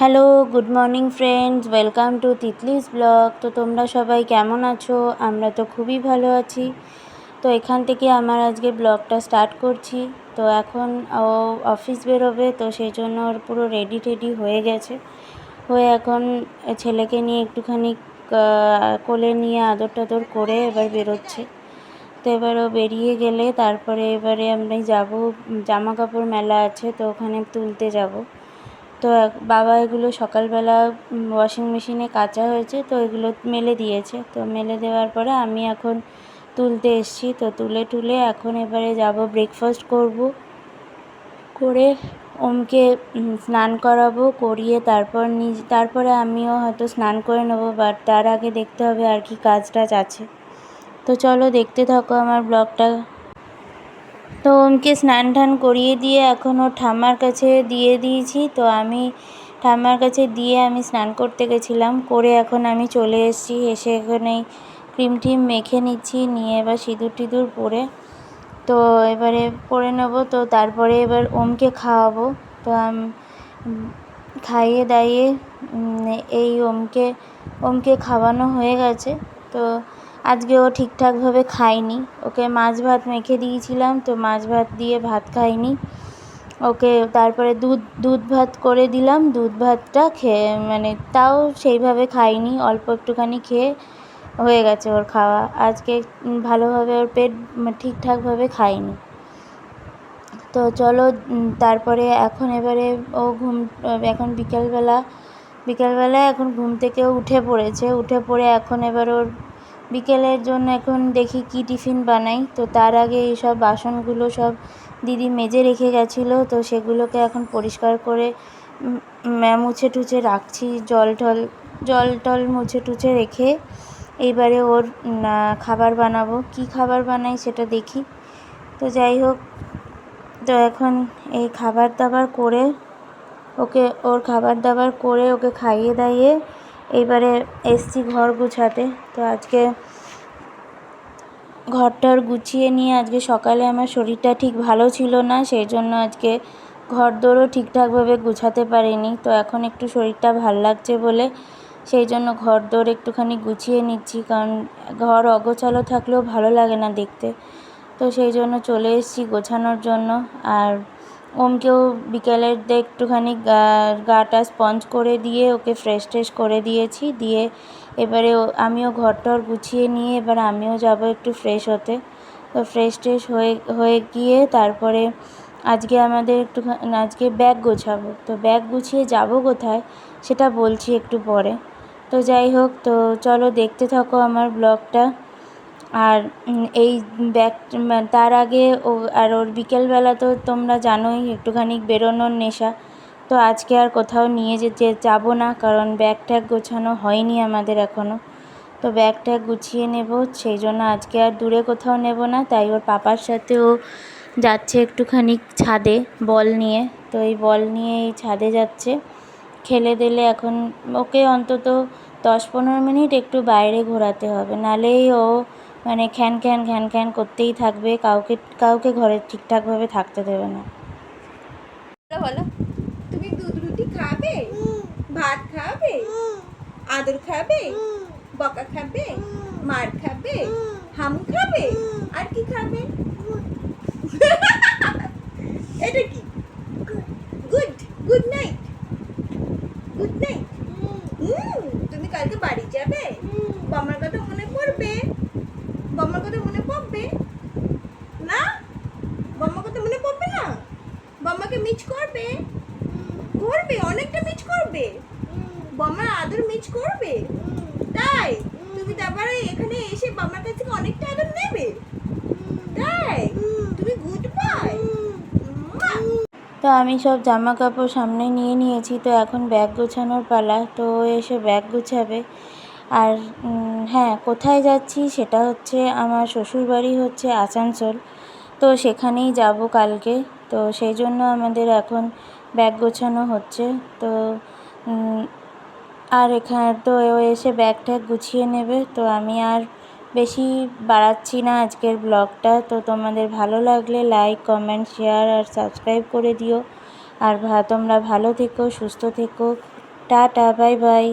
Hello, good morning friends, welcome to Titli's blog. তো তোমরা সবাই কেমন আছো? আমরা তো খুবই ভালো আছি। তো এখান থেকে আমার আজকে ব্লগটা স্টার্ট করছি। তো এখন ও অফিস বেরোবে, তো সেই জন্য ওর পুরো রেডি টেডি হয়ে গেছে। হয়ে এখন ছেলেকে নিয়ে একটুখানি কোলে নিয়ে আদর টাদর করে এবার বেরোচ্ছে। তো এবার ও বেরিয়ে গেলে তারপরে এবারে আমি যাব, জামা কাপড় মেলা আছে, তো ওখানে তুলতে যাব। তো বাবা এগুলো সকালবেলা ওয়াশিং মেশিনে কাচা হয়েছে, তো এগুলো মেলে দিয়েছে। তো মেলে দেওয়ার পরে আমি এখন তুলতে এসেছি। তো তুলে এখন এবারে যাব, ব্রেকফাস্ট করব, করে ওমকে স্নান করাবো, করিয়ে তারপরে আমিও হয়তো স্নান করে নেবো, বাট তার আগে দেখতে হবে আর কি কাজ টাজ আছে। তো চলো দেখতে থাকো আমার ব্লগটা। তো ওমকে স্নান টান করিয়ে দিয়ে এখন ওর ঠাম্মার কাছে দিয়ে দিয়েছি। তো আমি ঠাম্মার কাছে দিয়ে আমি স্নান করতে গেছিলাম, করে এখন আমি চলে এসেছি। এসে এখানে ক্রিম টিম মেখে নিচ্ছি, নিয়ে এবার সিঁদুর টিঁদুর পরে তো এবারে পরে নেবো। তো তারপরে এবার ওমকে খাওয়াবো। তো খাইয়ে দাইয়ে এই ওমকে খাওয়ানো হয়ে গেছে। তো আজকে ও ঠিকঠাকভাবে খায়নি, ওকে মাছ ভাত মেখে দিয়েছিলাম, তো মাছ ভাত দিয়ে ভাত খায়নি। ওকে তারপরে দুধ ভাত করে দিলাম, দুধ ভাতটা খেয়ে তাও সেইভাবে খায়নি, অল্প একটুখানি খেয়ে হয়ে গেছে ওর খাওয়া। আজকে ভালোভাবে ওর পেট ঠিকঠাকভাবে খায়নি। তো চলো তারপরে এখন এবারে এখন বিকেলবেলায় এখন ঘুম থেকে উঠে পড়ে এখন এবার ওর বিকেলের জন্য এখন দেখি কি টিফিন বানাই। তো তার আগে এইসব বাসনগুলো সব দিদি মেজে রেখে গেছিলো, তো সেগুলোকে এখন পরিষ্কার করে মুছে টুছে রাখছি, জল টল মুছে টুছে রেখে এইবারে ওর খাবার বানাবো। কি খাবার বানাই সেটা দেখি। তো যাই হোক, তো এখন এই খাবার দাবার করে ওর খাবার দাবার করে ওকে খাইয়ে দাইয়ে এইবারে এসছি ঘর গুছাতে। তো আজকে ঘরটার গুছিয়ে নিয়ে, আজকে সকালে আমার শরীরটা ঠিক ভালো ছিল না, সেই জন্য আজকে ঘরদোরও ঠিকঠাকভাবে গুছাতে পারিনি। তো এখন একটু শরীরটা ভাল লাগছে বলে সেই জন্য ঘরদোর একটুখানি গুছিয়ে নিচ্ছি, কারণ ঘর অগোছালো থাকলেও ভালো লাগে না দেখতে। তো সেই জন্য চলে এসেছি গোছানোর জন্য। আর ওমকেও বিকেলের একটুখানি গাটা স্পঞ্জ করে দিয়ে ওকে ফ্রেশ ট্রেশ করে দিয়েছি, দিয়ে এবারে আমিও ঘরটর গুছিয়ে নিয়ে এবার আমিও যাব একটু ফ্রেশ হতে। তো ফ্রেশ ট্রেশ হয়ে গিয়ে তারপরে আজকে ব্যাগ গোছাবো। তো ব্যাগ গুছিয়ে যাব কোথায় সেটা বলছি একটু পরে। তো যাই হোক, তো চলো দেখতে থাকো আমার ব্লগটা। আর এই তার আগে ওর বিকেলবেলা তো তোমরা জানোই একটুখানি বেরোনোর নেশা। তো আজকে আর কোথাও নিয়ে যাবো না, কারণ ব্যাগ ট্যাগ গোছানো হয়নি আমাদের এখনও। তো ব্যাগ ট্যাগ গুছিয়ে নেব, সেই জন্য আজকে আর দূরে কোথাও নেব না। তাই ওর পাপার সাথে ও যাচ্ছে একটুখানি ছাদে বল নিয়ে। তো এই বল নিয়ে এই ছাদে যাচ্ছে, খেলে দিলে এখন ওকে অন্তত 10-15 মিনিট একটু বাইরে ঘোরাতে হবে, নাহলেই ও খ্যান খ্যান করতেই থাকবে, কাউকে ঘরে ঠিকঠাকভাবে থাকতে দেবে না। বলো, তুমি দুধ রুটি খাবে, ভাত খাবে, আদর খাবে, বকা খাবে, মার খাবে, হাম খাবে, আর কি খাবে? এটা কি? Good night. তুমি কালকে বাড়ি যাবে? বাবার কথা মনে পড়বে? বাবার কথা মনে পড়বে না? বাবার কথা মনে পড়বে না? বাবাকে মিস করবে? অনেকটা মিস করবে। বাবার আদর মিস করবে? তাই তুমি তারপরে এখানে এসে বাবার কাছ থেকে অনেকটা আদর নেবে? তাই তুমি গুড বয়। তো আমি সব জামা কাপড় সামনে নিয়ে নিয়েছি, তো এখন ব্যাগ গোছানোর পালা। তো ও এসে ব্যাগ গোছাবে। আর হ্যাঁ, কোথায় যাচ্ছি সেটা হচ্ছে, আমার শ্বশুরবাড়ি হচ্ছে আসানসোল, তো সেখানেই যাব কালকে। তো সেই জন্য আমাদের এখন ব্যাগ গোছানো হচ্ছে। তো আর এখানে তো ও এসে ব্যাগ ট্যাগ গুছিয়ে নেবে। তো আমি আর বেশি বাড়াচ্ছি না আজকের ব্লগটা। তো তোমাদের ভালো লাগলে লাইক, কমেন্ট, শেয়ার আর সাবস্ক্রাইব করে দিও। আর তোমরা ভালো থেকো, সুস্থ থেকো। Tata, bye bye.